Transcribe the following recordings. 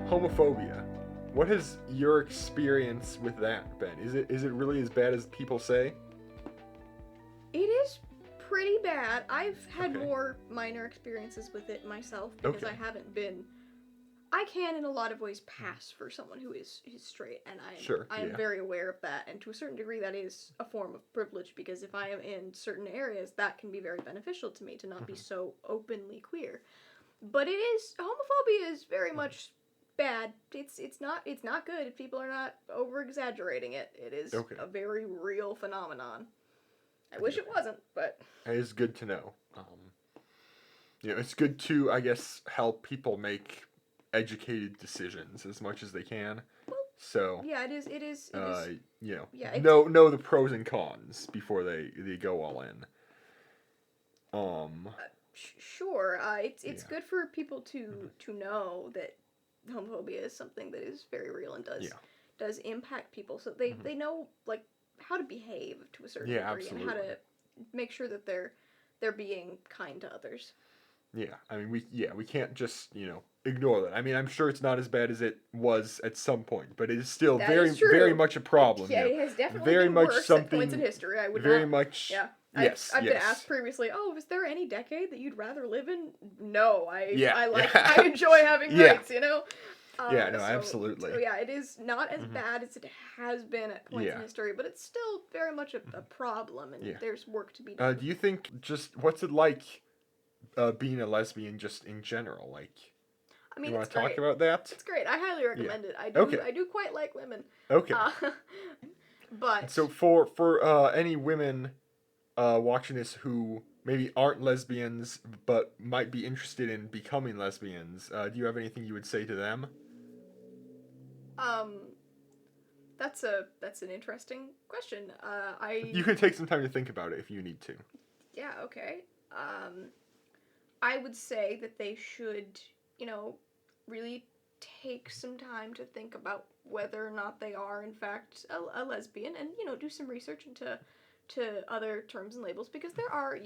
Homophobia. What has your experience with that been? Is it really as bad as people say? It is pretty bad. I've had Okay. more minor experiences with it myself because Okay. I haven't been. I can, in a lot of ways, pass for someone who is straight, and I am Yeah. very aware of that. And to a certain degree, that is a form of privilege because if I am in certain areas, that can be very beneficial to me to not be so openly queer. But homophobia is very much bad. It's not good if people are not over exaggerating it. It is Okay. a very real phenomenon. I wish it wasn't, but It is good to know. It's good to, I guess, help people make educated decisions as much as they can. So, yeah, it is. It is. Yeah, know the pros and cons before they go all in. Sure. It's Yeah. good for people to know that homophobia is something that is very real and does impact people, so they know like how to behave to a certain degree absolutely. and how to make sure that they're being kind to others. Yeah, I mean we can't just ignore that. I mean I'm sure it's not as bad as it was at some point, but it is still That very is true. very much a problem. Yeah, it has definitely very been much worse something. at points in history. I would very not. much. Yeah. Yes. I've been asked previously. Oh, is there any decade that you'd rather live in? No, I enjoy having rights. You know. Absolutely. So yeah, it is not as bad as it has been at points in history, but it's still very much a problem, and there's work to be done. Do you think just what's it like being a lesbian just in general? Like, I mean, you want to talk about that? It's great. I highly recommend it. I do quite like women. Okay. But so for any women watching this who maybe aren't lesbians but might be interested in becoming lesbians, do you have anything you would say to them? That's an interesting question. You can take some time to think about it if you need to. Yeah, okay. I would say that they should, really take some time to think about whether or not they are in fact a lesbian, and do some research into other terms and labels, because there are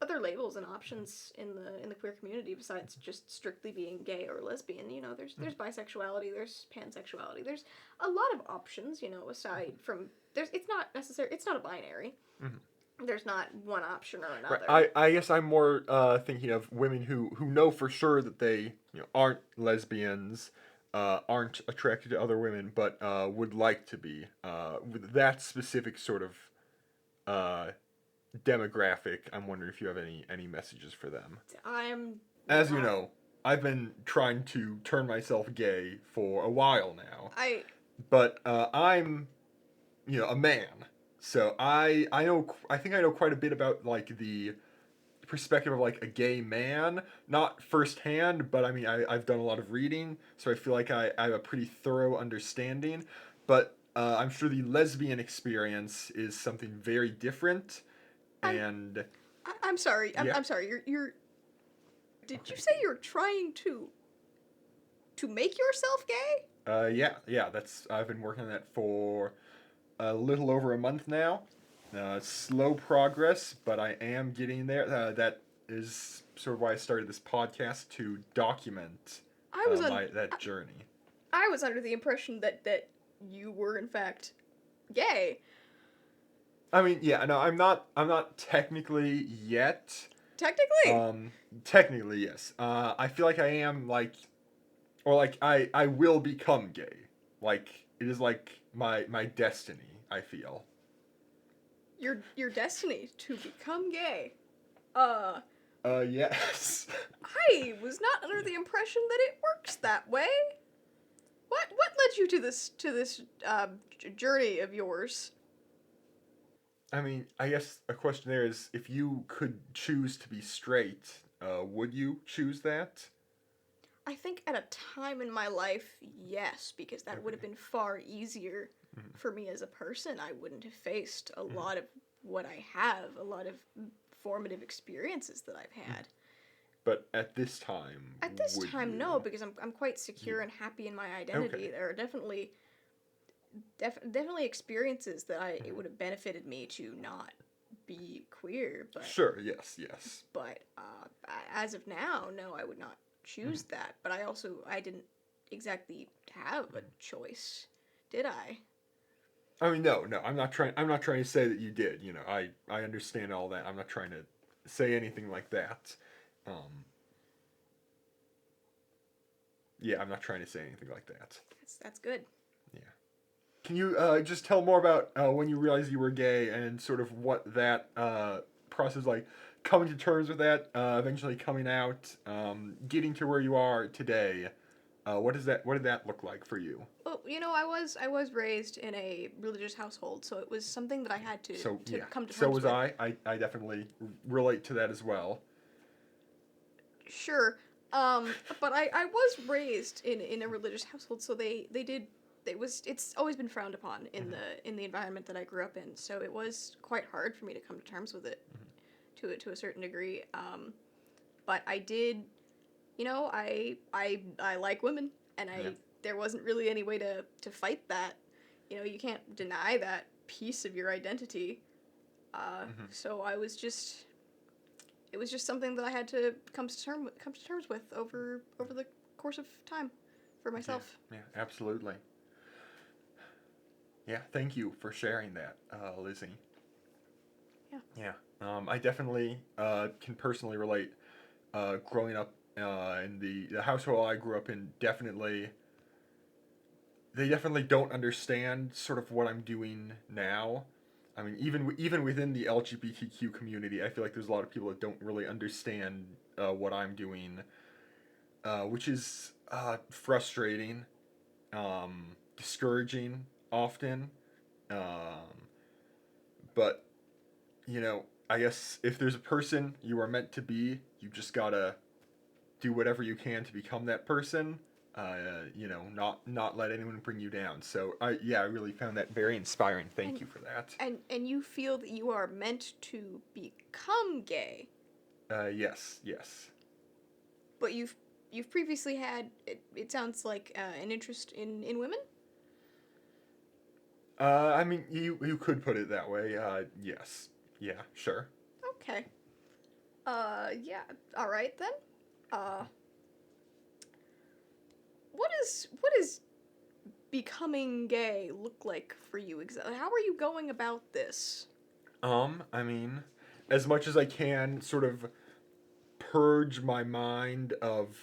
other labels and options in the queer community besides just strictly being gay or lesbian. There's bisexuality, there's pansexuality, there's a lot of options. Aside from it's not a binary. Mm-hmm. There's not one option or another. Right. I guess I'm more thinking of women who know for sure that they aren't lesbians, aren't attracted to other women, but would like to be. With that specific sort of demographic, I'm wondering if you have any messages for them. As you know, I've been trying to turn myself gay for a while now. But I'm a man. So I think I know quite a bit about like the perspective of like a gay man, not firsthand, but I mean I've done a lot of reading, so I feel like I have a pretty thorough understanding. But I'm sure the lesbian experience is something very different. And I'm sorry. I'm sorry. You're. Did you say you're trying to make yourself gay? Yeah. I've been working on that for a little over a month now. Slow progress, but I am getting there. That is sort of why I started this podcast, to document that journey. I was under the impression that you were in fact gay. I mean, yeah, no, I'm not technically yet. Technically? Technically, yes. I feel like I am I will become gay. Like, it is like my destiny, I feel. Your destiny to become gay. Yes. I was not under the impression that it works that way. What led you to this journey of yours? I mean, I guess a question there is, if you could choose to be straight, would you choose that? I think at a time in my life, yes, because that would have been far easier for me as a person. I wouldn't have faced a lot of what I have, a lot of formative experiences that I've had. But at this time, no, because I'm quite secure and happy in my identity. Okay. There are definitely definitely experiences that it Mhm. would have benefited me to not be queer, Sure. Yes. Yes. but as of now, no, I would not choose Mhm. that. But I didn't exactly have a choice, did I? I mean, no, no. I'm not trying to say that you did. You know, I understand all that. I'm not trying to say anything like that. Um, yeah, I'm not trying to say anything like that. That's good. Yeah. Can you just tell more about when you realized you were gay and sort of what that process like, coming to terms with that, eventually coming out, getting to where you are today? What does that? What did that look like for you? Well, I was raised in a religious household, so it was something that I had So to yeah, come to so terms was with. I. I definitely relate to that as well. Sure. But I was raised in a religious household, so they did it's always been frowned upon Hmm. in the environment that I grew up in. So it was quite hard for me to come to terms with it Hmm. to a certain degree. But I did, I like women, and Yeah. I there wasn't really any way to fight that. You can't deny that piece of your identity. Hmm. So I was just it was just something that I had to come to terms with over the course of time for Yeah. myself. Yeah. Absolutely. Yeah. Thank you for sharing that, Lizzie. Yeah. Yeah. I definitely can personally relate. Growing up in the household I grew up in, definitely they definitely don't understand sort of what I'm doing now. I mean, even within the LGBTQ community, I feel like there's a lot of people that don't really understand what I'm doing, which is frustrating, discouraging often. Um, but I guess if there's a person you are meant to be, you just gotta do whatever you can to become that person. Not let anyone bring you down. So I really found that very inspiring. Thank And you for that. and you feel that you are meant to become gay, Yes, yes. but you've previously had it sounds like an interest in women. I mean, you could put it that way. Yes, yeah, sure. Okay. Yeah. All right then. Uh, what is becoming gay look like for you exactly? How are you going about this? I mean, as much as I can, sort of purge my mind of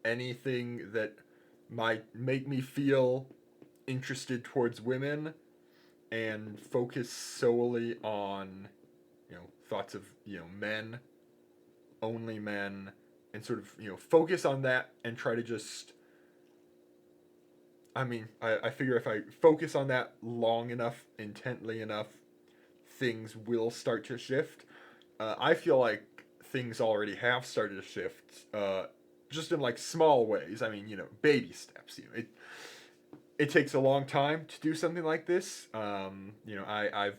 anything that might make me feel interested towards women and focus solely on thoughts of men, only men, and sort of focus on that and try to just, I mean, I figure if I focus on that long enough, intently enough, things will start to shift. I feel like things already have started to shift, just in like small ways. I mean, baby steps. It takes a long time to do something like this. I've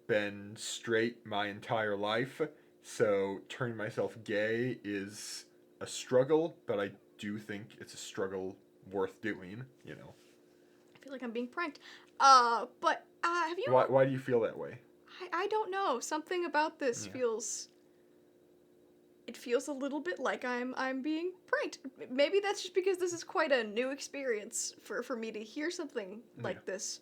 been straight my entire life, so turning myself gay is a struggle, but I do think it's a struggle worth doing. I feel like I'm being pranked. But have you? Why do you feel that way? I don't know. Something about this Yeah. feels. It feels a little bit like I'm being pranked. Maybe that's just because this is quite a new experience for me to hear something Yeah. like this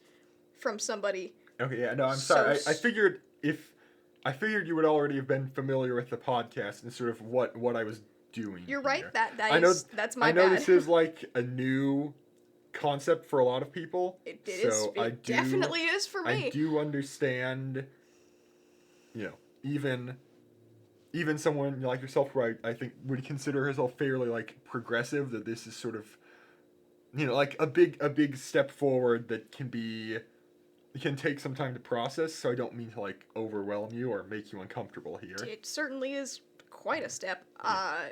from somebody. Okay. Yeah. No, I'm So sorry. I figured you would already have been familiar with the podcast and sort of what I was doing you're right. here. That I know is that's I my know bad. this is like a new concept for a lot of people. It is. So It definitely is for I me. do understand, you know, even someone like yourself who I think would consider herself fairly like progressive, that this is sort of like a big step forward that can take some time to process, so I don't mean to like overwhelm you or make you uncomfortable here. It certainly is quite a step. Yeah.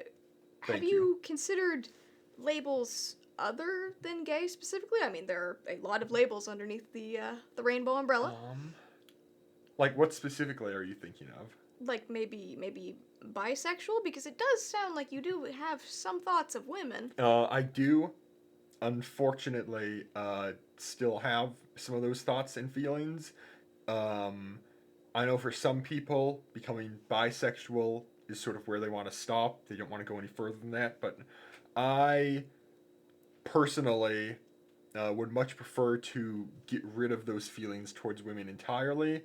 Have Thank you. you considered labels other than gay specifically? I mean, there are a lot of labels underneath the rainbow umbrella. Um like what specifically are you thinking of? Like maybe bisexual, because it does sound like you do have some thoughts of women. I do unfortunately still have some of those thoughts and feelings. Um, I know for some people, becoming bisexual is sort of where they want to stop. They don't want to go any further than that. But I personally would much prefer to get rid of those feelings towards women entirely.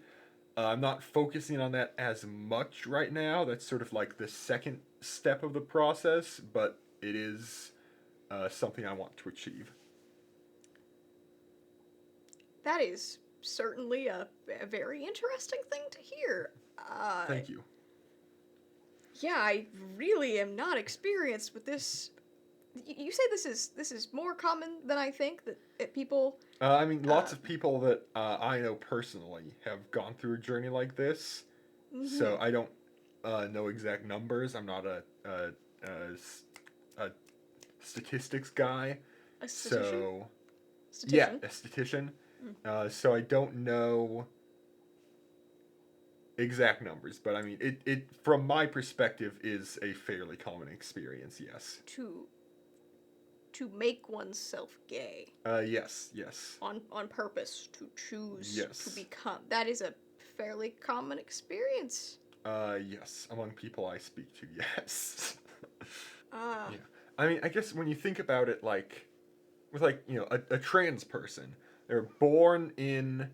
I'm not focusing on that as much right now. That's sort of like the second step of the process, but it is something I want to achieve. That is certainly a very interesting thing to hear. Thank you. Yeah, I really am not experienced with this. You say this is more common than I think that people. I mean, lots Uh, of people that I know personally have gone through a journey like this, so mm-hmm. I don't know exact numbers. I'm not a statistics guy, A statistician. so yeah, Statistician. a statistician. Mm. So I don't know exact numbers, but I mean, it from my perspective is a fairly common experience. Yes. To to make oneself gay Yes. Yes. on purpose to choose to Yes. become. That is a fairly common experience. Yes. Among people I speak to, yes. Ah, Yeah. I mean, I guess when you think about it, like with like a trans person, they're born in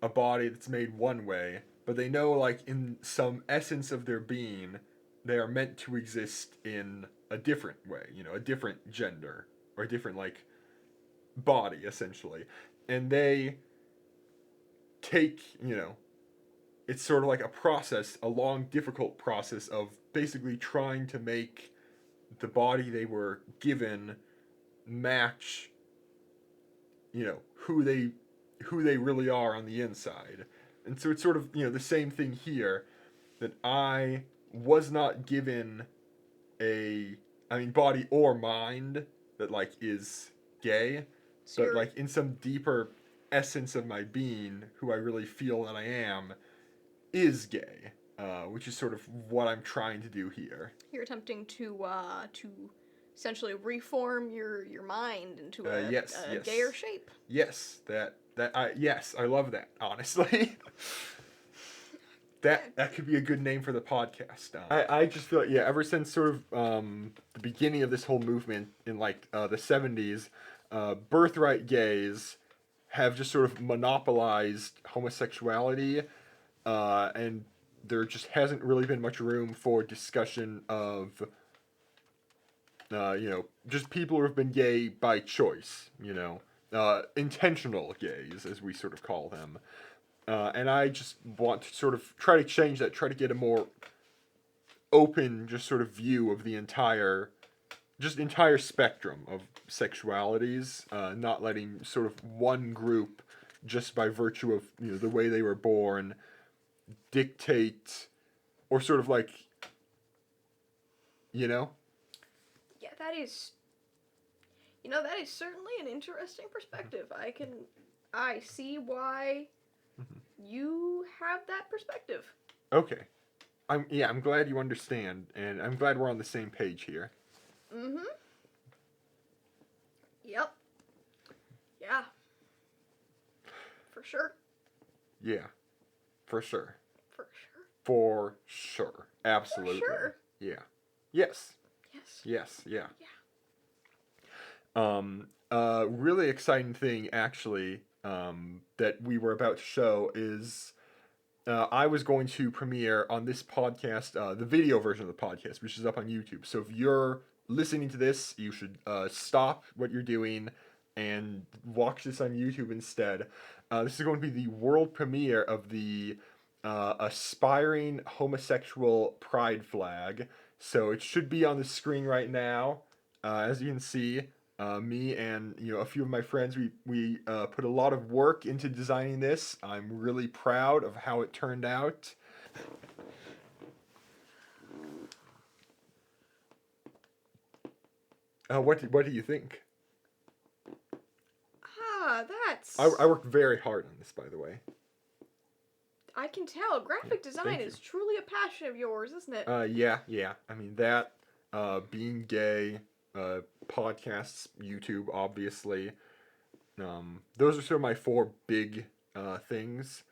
a body that's made one way, but they know like in some essence of their being, they are meant to exist in a different way. A different gender or a different like body essentially, and they take it's sort of like a process, a long, difficult process of basically trying to make the body they were given match who they really are on the inside. And so it's sort of the same thing here, that I was not given a I mean body or mind that like is gay, so but you're like in some deeper essence of my being, who I really feel that I am is gay, which is sort of what I'm trying to do here. you're attempting to essentially reform your mind into Yes, a gayer yes, shape. yes. I love that. Honestly, Yeah, that could be a good name for the podcast. I just feel like, yeah, ever since sort of the beginning of this whole movement in like the '70s, birthright gays have just sort of monopolized homosexuality, and there just hasn't really been much room for discussion of just people who have been gay by choice, intentional gays, as we sort of call them. And I just want to sort of try to change that, try to get a more open, just sort of view of the entire spectrum of sexualities, not letting sort of one group, just by virtue of the way they were born, dictate or sort of like you know yeah, that is certainly an interesting perspective. I see why you have that perspective. okay. I'm glad you understand, and I'm glad we're on the same page here. Mm-hmm. Yep. Yeah. For sure. Yeah, for sure. For sure. For sure. For Absolutely. sure. Yeah. Yes. Yes. Yes. Yeah. Yeah. Really exciting thing actually, that we were about to show is I was going to premiere on this podcast the video version of the podcast, which is up on YouTube. So if you're listening to this, you should stop what you're doing and watch this on YouTube instead. This is going to be the world premiere of the aspiring homosexual pride flag. So it should be on the screen right now. As you can see, me and a few of my friends, we put a lot of work into designing this. I'm really proud of how it turned out. What do you think? Ah, I worked very hard on this, by the way. I can tell. Graphic design Thank you. is truly a passion of yours, isn't it? Yeah. I mean that, being gay, podcasts, YouTube, obviously. Those are sort of my four big things.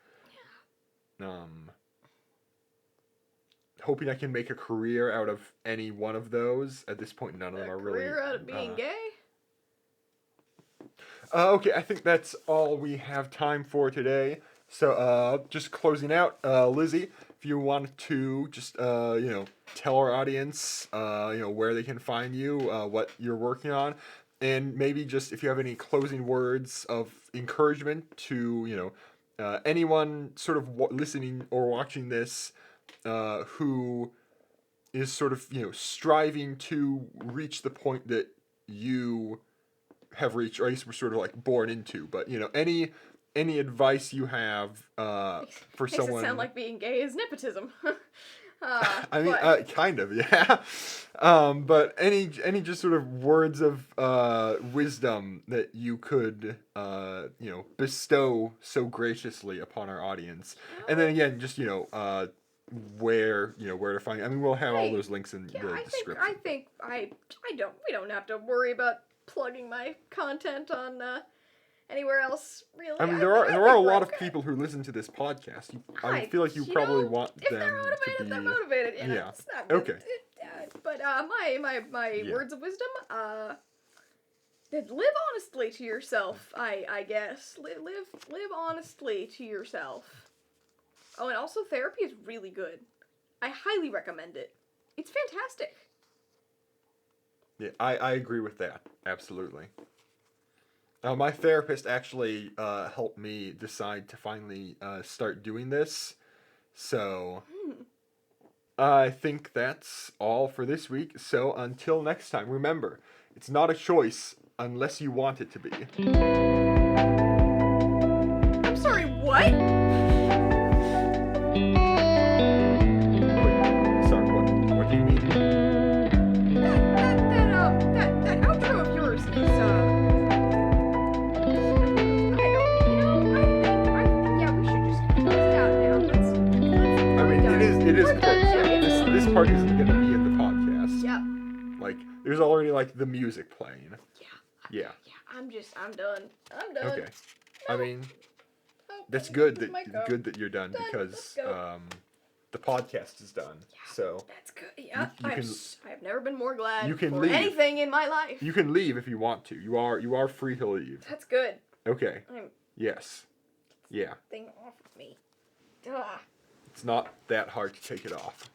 Um, Hoping I can make a career out of any one of those. At this point, none of them A are really. career out of being gay? Okay, I think that's all we have time for today. So, just closing out, Lizzie, if you want to just, tell our audience, where they can find you, what you're working on, and maybe just if you have any closing words of encouragement to, anyone sort of listening or watching this, who is sort of, striving to reach the point that you have reached, or at least were sort of like born into. But any advice you have for Makes it someone? sound like being gay is nepotism. I mean, but kind of, yeah. But any just sort of words of wisdom that you could bestow so graciously upon our audience, and then again, just where to find. I mean, we'll have all Hey, those links in the description. I think we don't have to worry about plugging my content on anywhere else really. I mean, I there think are a we're lot of okay. people who listen to this podcast. I I feel like you you probably know, want if them they're motivated, to be. they're motivated. Yeah, Yeah. it's not good. Okay. But my Yeah. words of wisdom, live honestly to yourself. I guess live honestly to yourself. Oh, and also therapy is really good. I highly recommend it. It's fantastic. Yeah, I agree with that. Absolutely. My therapist actually helped me decide to finally start doing this. So I think that's all for this week. So until next time, remember, it's not a choice unless you want it to be. I'm sorry, what? Sorry, what do you mean? That outro of yours is, yeah, we should just close it out now. I mean, it is We're done. close. Yeah, it's This part isn't gonna be in the podcast. Yep. Like, there's already like the music playing. Yeah. I'm done. I'm done. Okay. I mean, Oh, that's this good might go. that you're done, Done. because Let's go. the podcast is done. So That's good. Yeah. you can- I've never been more glad you can for leave. anything in my life. you can leave if you want to. You are free to leave. That's good. Okay. I'm Yes. Yeah. thing off of me. Ugh. It's not that hard to take it off.